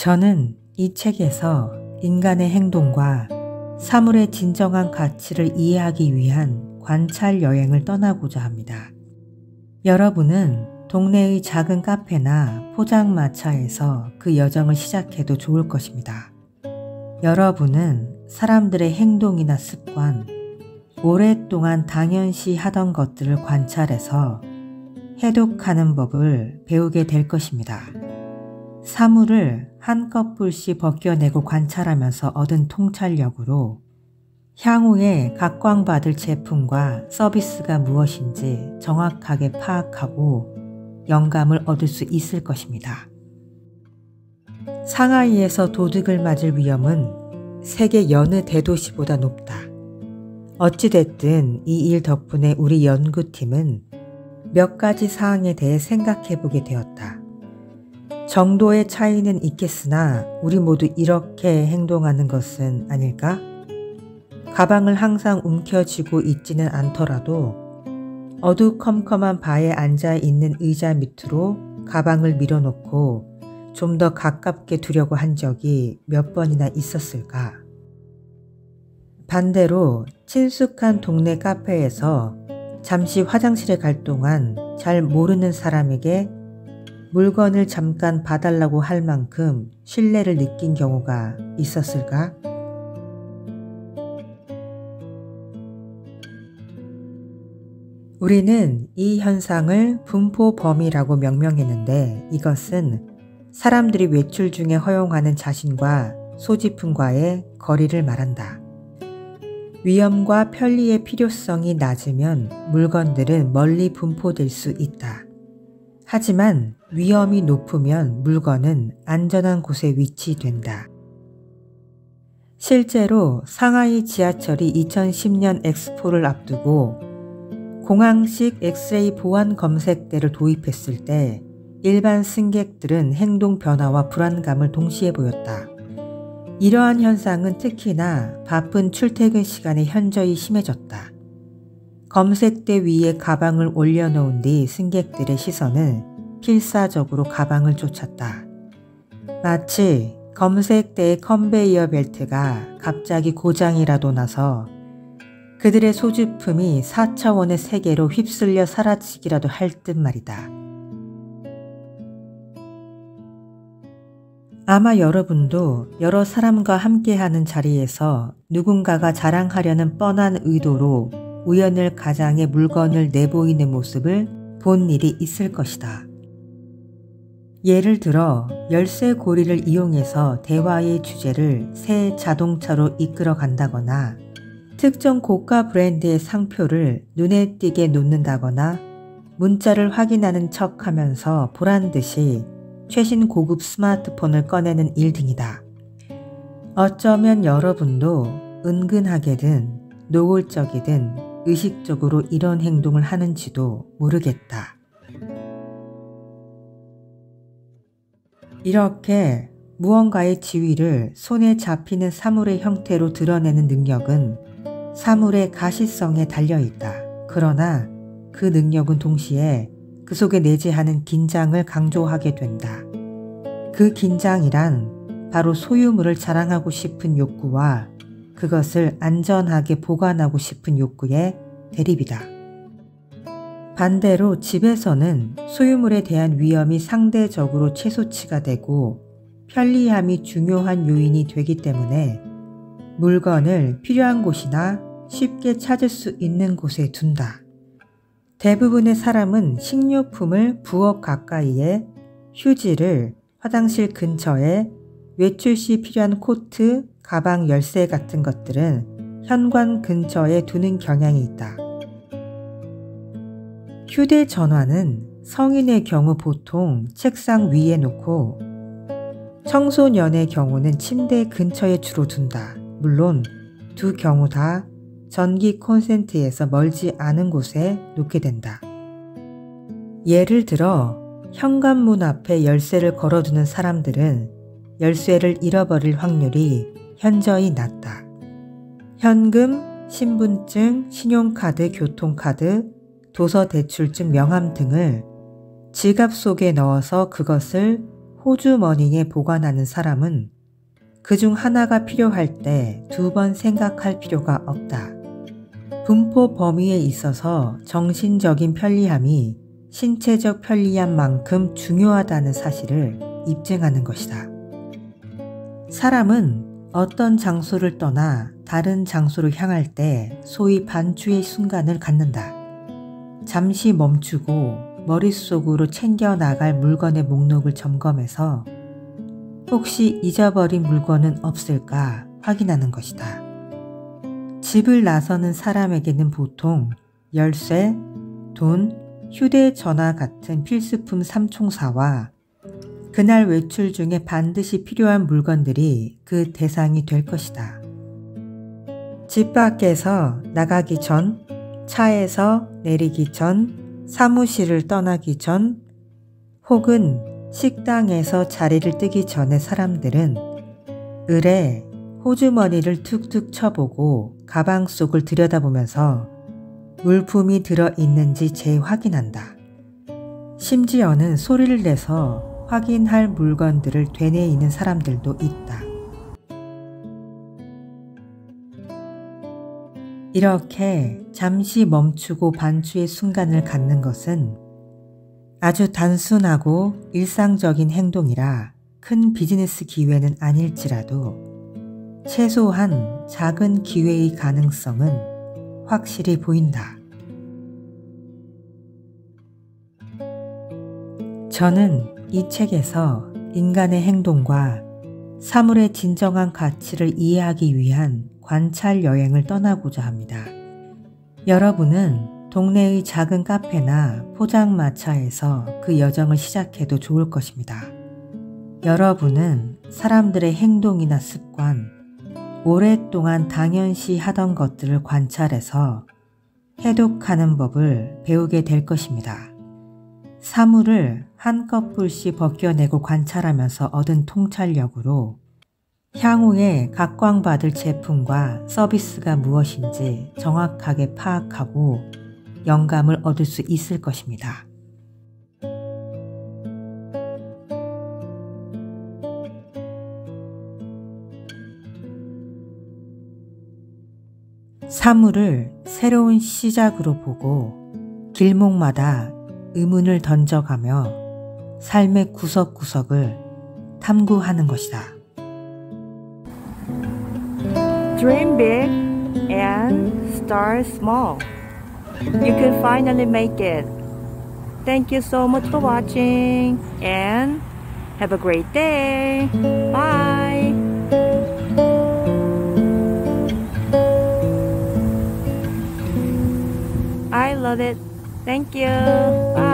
저는 이 책에서 인간의 행동과 사물의 진정한 가치를 이해하기 위한 관찰 여행을 떠나고자 합니다. 여러분은 동네의 작은 카페나 포장마차에서 그 여정을 시작해도 좋을 것입니다. 여러분은 사람들의 행동이나 습관, 오랫동안 당연시 하던 것들을 관찰해서 해독하는 법을 배우게 될 것입니다. 사물을 한꺼풀씩 벗겨내고 관찰하면서 얻은 통찰력으로 향후에 각광받을 제품과 서비스가 무엇인지 정확하게 파악하고 영감을 얻을 수 있을 것입니다. 상하이에서 도둑을 맞을 위험은 세계 여느 대도시보다 높다. 어찌됐든 이 일 덕분에 우리 연구팀은 몇 가지 사항에 대해 생각해 보게 되었다. 정도의 차이는 있겠으나 우리 모두 이렇게 행동하는 것은 아닐까? 가방을 항상 움켜쥐고 있지는 않더라도 어두컴컴한 바에 앉아 있는 의자 밑으로 가방을 밀어놓고 좀 더 가깝게 두려고 한 적이 몇 번이나 있었을까? 반대로 친숙한 동네 카페에서 잠시 화장실에 갈 동안 잘 모르는 사람에게 물건을 잠깐 봐달라고 할 만큼 신뢰를 느낀 경우가 있었을까? 우리는 이 현상을 분포 범위라고 명명했는데 이것은 사람들이 외출 중에 허용하는 자신과 소지품과의 거리를 말한다. 위험과 편리의 필요성이 낮으면 물건들은 멀리 분포될 수 있다. 하지만 위험이 높으면 물건은 안전한 곳에 위치된다. 실제로 상하이 지하철이 2010년 엑스포를 앞두고 공항식 엑스레이 보안 검색대를 도입했을 때 일반 승객들은 행동 변화와 불안감을 동시에 보였다. 이러한 현상은 특히나 바쁜 출퇴근 시간에 현저히 심해졌다. 검색대 위에 가방을 올려놓은 뒤 승객들의 시선은 필사적으로 가방을 쫓았다. 마치 검색대의 컨베이어 벨트가 갑자기 고장이라도 나서 그들의 소지품이 4차원의 세계로 휩쓸려 사라지기라도 할 듯 말이다. 아마 여러분도 여러 사람과 함께하는 자리에서 누군가가 자랑하려는 뻔한 의도로 우연을 가장해 물건을 내보이는 모습을 본 일이 있을 것이다. 예를 들어 열쇠 고리를 이용해서 대화의 주제를 새 자동차로 이끌어 간다거나 특정 고가 브랜드의 상표를 눈에 띄게 놓는다거나 문자를 확인하는 척하면서 보란듯이 최신 고급 스마트폰을 꺼내는 일 등이다. 어쩌면 여러분도 은근하게든 노골적이든 의식적으로 이런 행동을 하는지도 모르겠다. 이렇게 무언가의 지위를 손에 잡히는 사물의 형태로 드러내는 능력은 사물의 가시성에 달려있다. 그러나 그 능력은 동시에 그 속에 내재하는 긴장을 강조하게 된다. 그 긴장이란 바로 소유물을 자랑하고 싶은 욕구와 그것을 안전하게 보관하고 싶은 욕구의 대립이다. 반대로 집에서는 소유물에 대한 위험이 상대적으로 최소치가 되고 편리함이 중요한 요인이 되기 때문에 물건을 필요한 곳이나 쉽게 찾을 수 있는 곳에 둔다. 대부분의 사람은 식료품을 부엌 가까이에, 휴지를 화장실 근처에, 외출 시 필요한 코트, 가방 열쇠 같은 것들은 현관 근처에 두는 경향이 있다. 휴대전화는 성인의 경우 보통 책상 위에 놓고 청소년의 경우는 침대 근처에 주로 둔다. 물론 두 경우 다 전기 콘센트에서 멀지 않은 곳에 놓게 된다. 예를 들어 현관문 앞에 열쇠를 걸어두는 사람들은 열쇠를 잃어버릴 확률이 현저히 낮다. 현금, 신분증, 신용카드, 교통카드, 도서대출증 명함 등을 지갑 속에 넣어서 그것을 호주머니에 보관하는 사람은 그중 하나가 필요할 때 2번 생각할 필요가 없다. 분포 범위에 있어서 정신적인 편리함이 신체적 편리함만큼 중요하다는 사실을 입증하는 것이다. 사람은 어떤 장소를 떠나 다른 장소로 향할 때 소위 반추의 순간을 갖는다. 잠시 멈추고 머릿속으로 챙겨 나갈 물건의 목록을 점검해서 혹시 잊어버린 물건은 없을까 확인하는 것이다. 집을 나서는 사람에게는 보통 열쇠, 돈, 휴대전화 같은 필수품 3총사와 그날 외출 중에 반드시 필요한 물건들이 그 대상이 될 것이다. 집 밖에서 나가기 전, 차에서 내리기 전, 사무실을 떠나기 전, 혹은 식당에서 자리를 뜨기 전에 사람들은 을에 호주머니를 툭툭 쳐보고 가방 속을 들여다보면서 물품이 들어있는지 재확인한다. 심지어는 소리를 내서 확인할 물건들을 되뇌이는 사람들도 있다. 이렇게 잠시 멈추고 반추의 순간을 갖는 것은 아주 단순하고 일상적인 행동이라 큰 비즈니스 기회는 아닐지라도 최소한 작은 기회의 가능성은 확실히 보인다. 저는 이 책에서 인간의 행동과 사물의 진정한 가치를 이해하기 위한 관찰 여행을 떠나고자 합니다. 여러분은 동네의 작은 카페나 포장마차에서 그 여정을 시작해도 좋을 것입니다. 여러분은 사람들의 행동이나 습관, 오랫동안 당연시 하던 것들을 관찰해서 해독하는 법을 배우게 될 것입니다. 사물을 한꺼풀씩 벗겨내고 관찰하면서 얻은 통찰력으로 향후에 각광받을 제품과 서비스가 무엇인지 정확하게 파악하고 영감을 얻을 수 있을 것입니다. 사물을 새로운 시작으로 보고 길목마다 의문을 던져가며 삶의 구석구석을 탐구하는 것이다. Dream big and start small. You can finally make it. Thank you so much for watching and have a great day. Bye. I love it. Thank you. Bye.